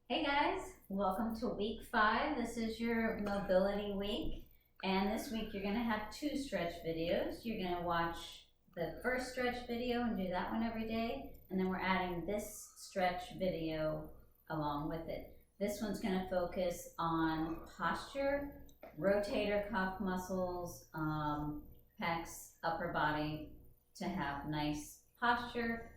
Hey guys, welcome to week 5. This is your mobility week, and this week you're going to have 2 stretch videos. You're going to watch the first stretch video and do that one every day, and then we're adding this stretch video along with it. This one's going to focus on posture, rotator cuff muscles, pecs, upper body to have nice posture,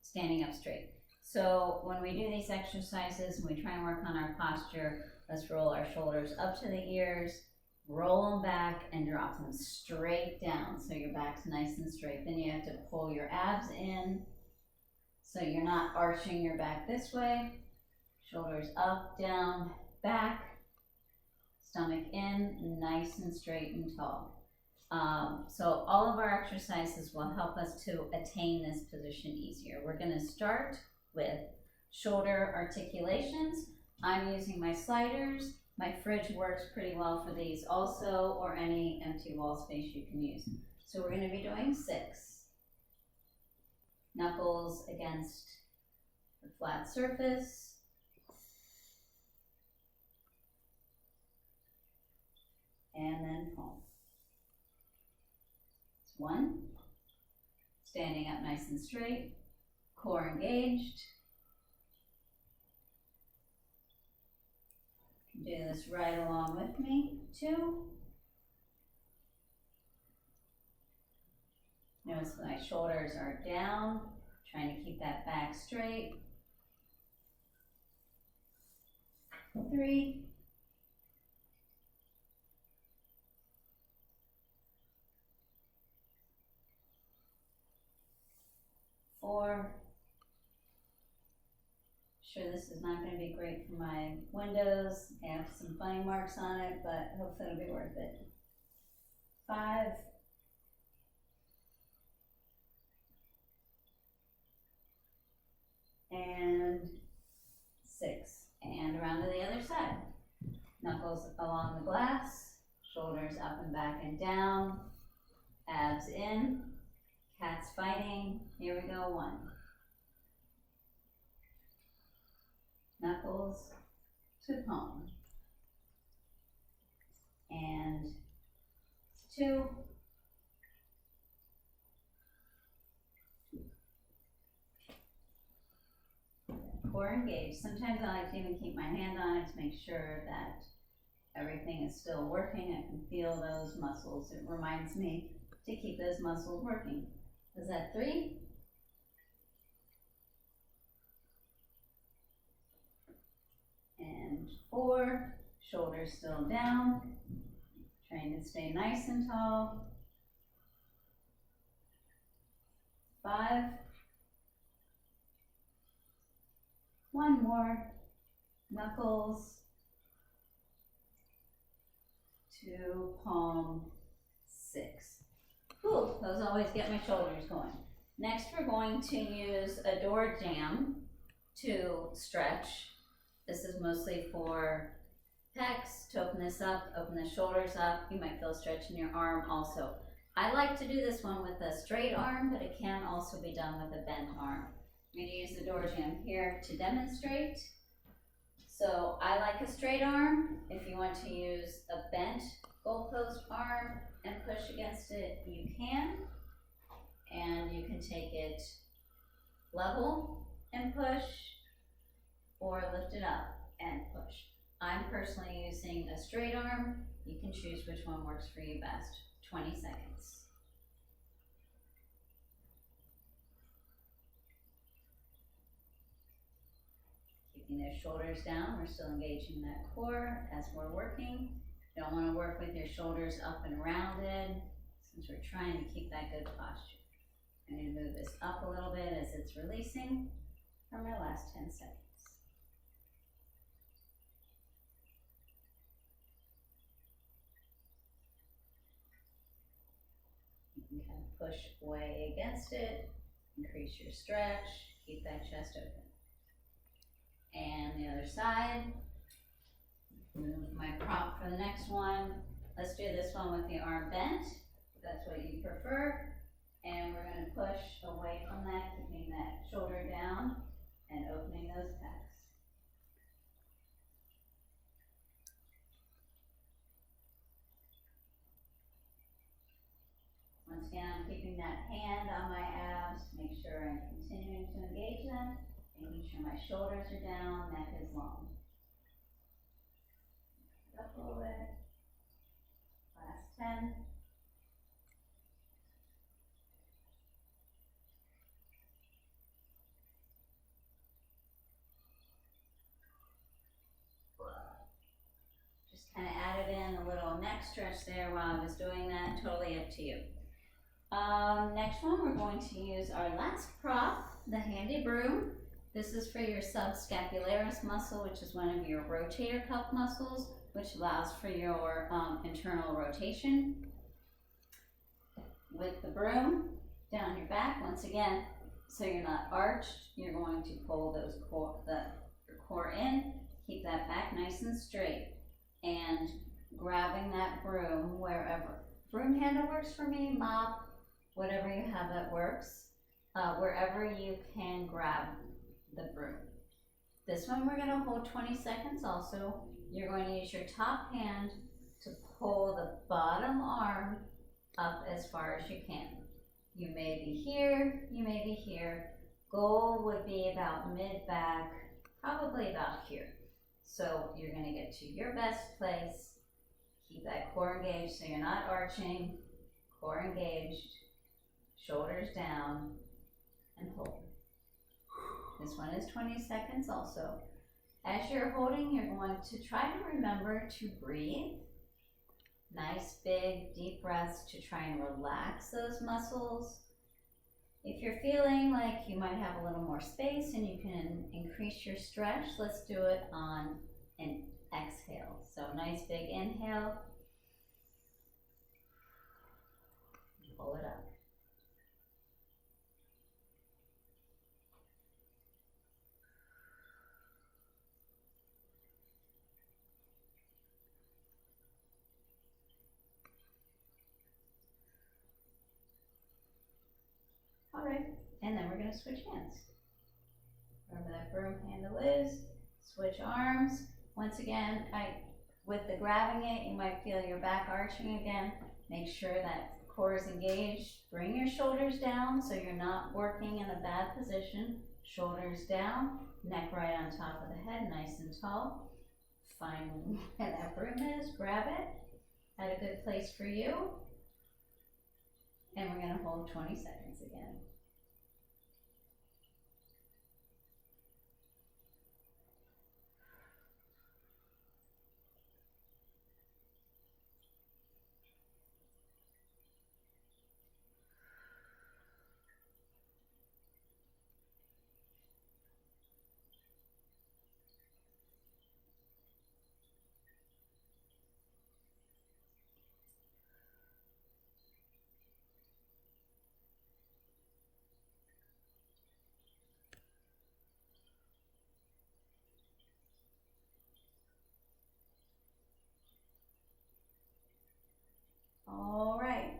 standing up straight. So when we do these exercises and we try and work on our posture, let's roll our shoulders up to the ears, roll them back and drop them straight down so your back's nice and straight. Then you have to pull your abs in so you're not arching your back this way. Shoulders up, down, back, stomach in, nice and straight and tall. So all of our exercises will help us to attain this position easier. We're going to start with shoulder articulations. I'm using my sliders. My fridge works pretty well for these also, or any empty wall space you can use. So we're going to be doing 6. Knuckles against the flat surface. And then palm. 1. Standing up nice and straight. Core engaged. Do this right along with me. 2. Notice my shoulders are down, trying to keep that back straight. 3. 4. Sure, this is not going to be great for my windows. I have some funny marks on it, but hopefully it'll be worth it. 5. And 6. And around to the other side. Knuckles along the glass, shoulders up and back and down, abs in, cats fighting. Here we go, 1. Knuckles to palm. And 2. Core engaged. Sometimes I like to even keep my hand on it to make sure that everything is still working. I can feel those muscles. It reminds me to keep those muscles working. Is that 3? And 4, shoulders still down, trying to stay nice and tall. 5. 1 more, knuckles to palm. 6. Cool, those always get my shoulders going. Next we're going to use a door jamb to stretch. This is mostly for pecs, to open this up, open the shoulders up. You might feel a stretch in your arm also. I like to do this one with a straight arm, but it can also be done with a bent arm. I'm going to use the door jamb here to demonstrate. So I like a straight arm. If you want to use a bent goalpost arm and push against it, you can. And you can take it level and push, or lift it up and push. I'm personally using a straight arm. You can choose which one works for you best. 20 seconds. Keeping those shoulders down, we're still engaging that core as we're working. You don't want to work with your shoulders up and rounded since we're trying to keep that good posture. I'm going to move this up a little bit as it's releasing for my last 10 seconds. You can kind of push way against it, increase your stretch, keep that chest open. And the other side, move my prop for the next one. Let's do this one with the arm bent, if that's what you prefer. And we're going to push away from that, keeping that shoulder down and opening those pecs. keeping that hand on my abs to make sure I'm continuing to engage them, making sure my shoulders are down, neck is long. Up a little bit. Last 10. Just kind of added in a little neck stretch there while I was doing that, totally up to you. Next one, we're going to use our last prop, the handy broom. This is for your subscapularis muscle, which is one of your rotator cuff muscles, which allows for your internal rotation. With the broom down your back, once again, so you're not arched, you're going to pull your core in, keep that back nice and straight, and grabbing that broom wherever. Broom handle works for me, mop, whatever you have that works, wherever you can grab the broom. This one we're going to hold 20 seconds also. You're going to use your top hand to pull the bottom arm up as far as you can. You may be here, you may be here. Goal would be about mid-back, probably about here. So you're going to get to your best place. Keep that core engaged so you're not arching. Core engaged, shoulders down, and hold. This one is 20 seconds also. As you're holding, you're going to try to remember to breathe. Nice, big, deep breaths to try and relax those muscles. If you're feeling like you might have a little more space and you can increase your stretch, let's do it on an exhale. So nice, big inhale. Pull it up. All right, and then we're going to switch hands. Wherever that broom handle is, switch arms. Once again, with the grabbing it, you might feel your back arching again. Make sure that core is engaged. Bring your shoulders down so you're not working in a bad position. Shoulders down, neck right on top of the head, nice and tall. Find where that broom is, grab it at a good place for you. And we're going to hold 20 seconds again. All right.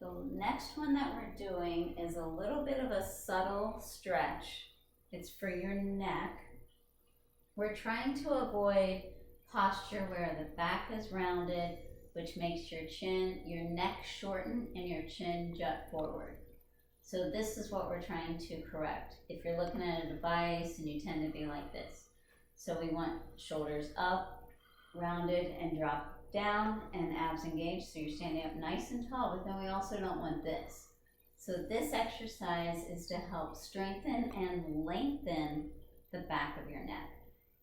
The next one that we're doing is a little bit of a subtle stretch. It's for your neck. We're trying to avoid posture where the back is rounded, which makes your neck shorten and your chin jut forward. So this is what we're trying to correct. If you're looking at a device and you tend to be like this. So we want shoulders up, rounded, and drop down, and abs engaged, so you're standing up nice and tall, but then we also don't want this. So this exercise is to help strengthen and lengthen the back of your neck.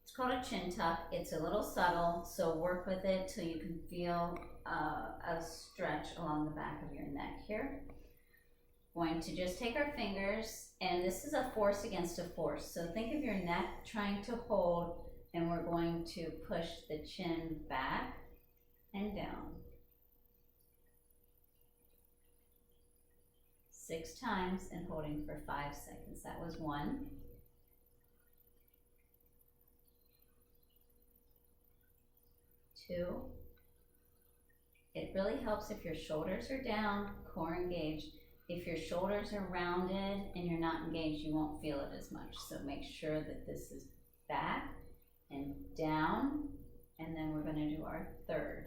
It's called a chin tuck. It's a little subtle, so work with it till you can feel a stretch along the back of your neck here. Going to just take our fingers, and this is a force against a force. So think of your neck trying to hold, and we're going to push the chin back and down. 6 times and holding for 5 seconds. That was 1. 2. It really helps if your shoulders are down, core engaged. If your shoulders are rounded and you're not engaged, you won't feel it as much. So make sure that this is back and down, and then we're going to do our third.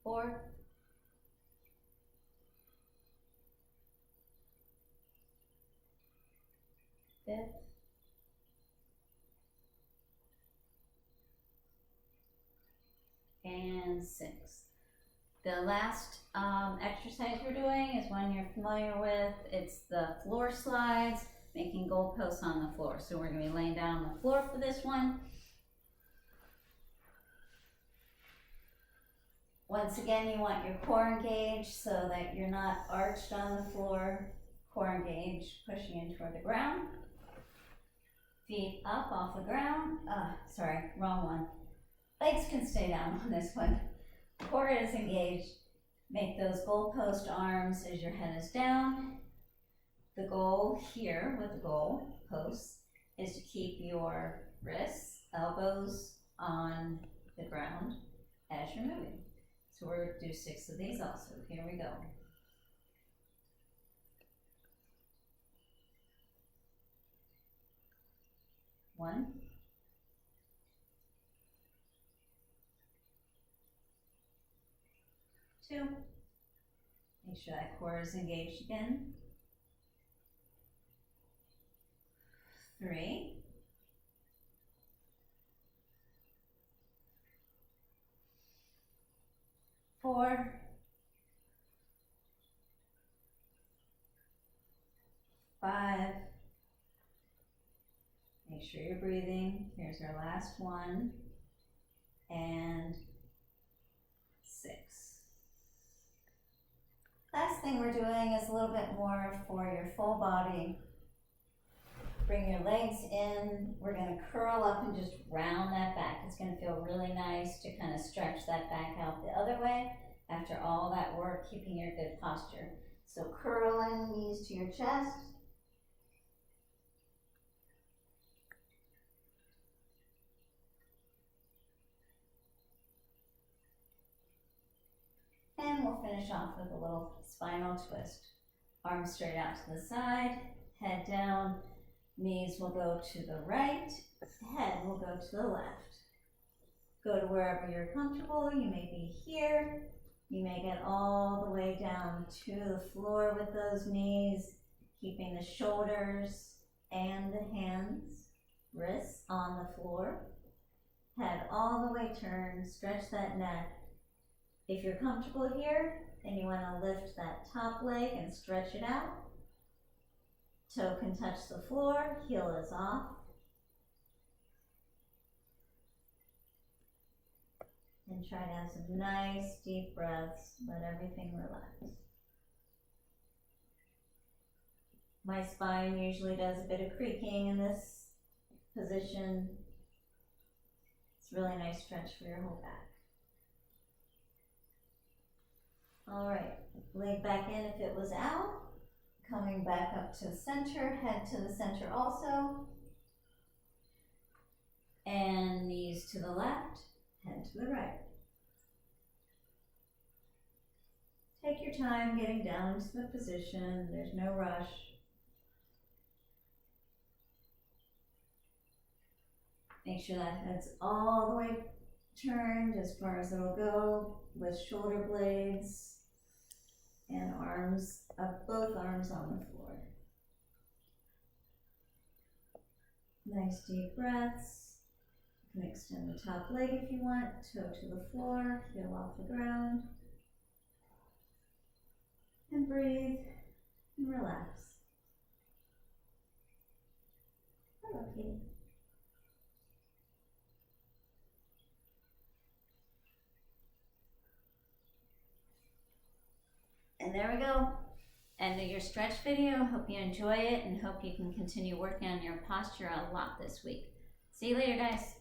4, 5th, and 6th. The last exercise we're doing is one you're familiar with. It's the floor slides, making goalposts on the floor. So we're going to be laying down on the floor for this one. Once again, you want your core engaged so that you're not arched on the floor. Core engaged, pushing in toward the ground. Feet up off the ground. Sorry, wrong one. Legs can stay down on this one. Core is engaged. Make those goalpost arms as your head is down. The goal here with the goal posts is to keep your wrists, elbows on the ground as you're moving. So we're going to do 6 of these also. Here we go. 1, 2. Make sure that core is engaged again. 3. 4. 5. Make sure you're breathing. Here's our last one. And 6. Last thing we're doing is a little bit more for your full body. Bring your legs in. We're going to curl up and just round that back. It's going to feel really nice to kind of stretch that back out the other way after all that work, keeping your good posture. So curl in, knees to your chest. And we'll finish off with a little spinal twist. Arms straight out to the side, head down, knees will go to the right, head will go to the left. Go to wherever you're comfortable. You may be here. You may get all the way down to the floor with those knees, keeping the shoulders and the hands, wrists on the floor. Head all the way turned, stretch that neck. If you're comfortable here and you want to lift that top leg and stretch it out, toe can touch the floor, heel is off. And try to have some nice deep breaths, let everything relax. My spine usually does a bit of creaking in this position. It's a really nice stretch for your whole back. All right, leg back in if it was out. Coming back up to the center, head to the center also. And knees to the left, head to the right. Take your time getting down into the position. There's no rush. Make sure that head's all the way turned as far as it'll go, with shoulder blades and arms up, both arms on the floor. Nice deep breaths. You can extend the top leg if you want, toe to the floor, heel off the ground. And breathe and relax. Hello, kitty. And there we go. End of your stretch video. Hope you enjoy it and hope you can continue working on your posture a lot this week. See you later, guys.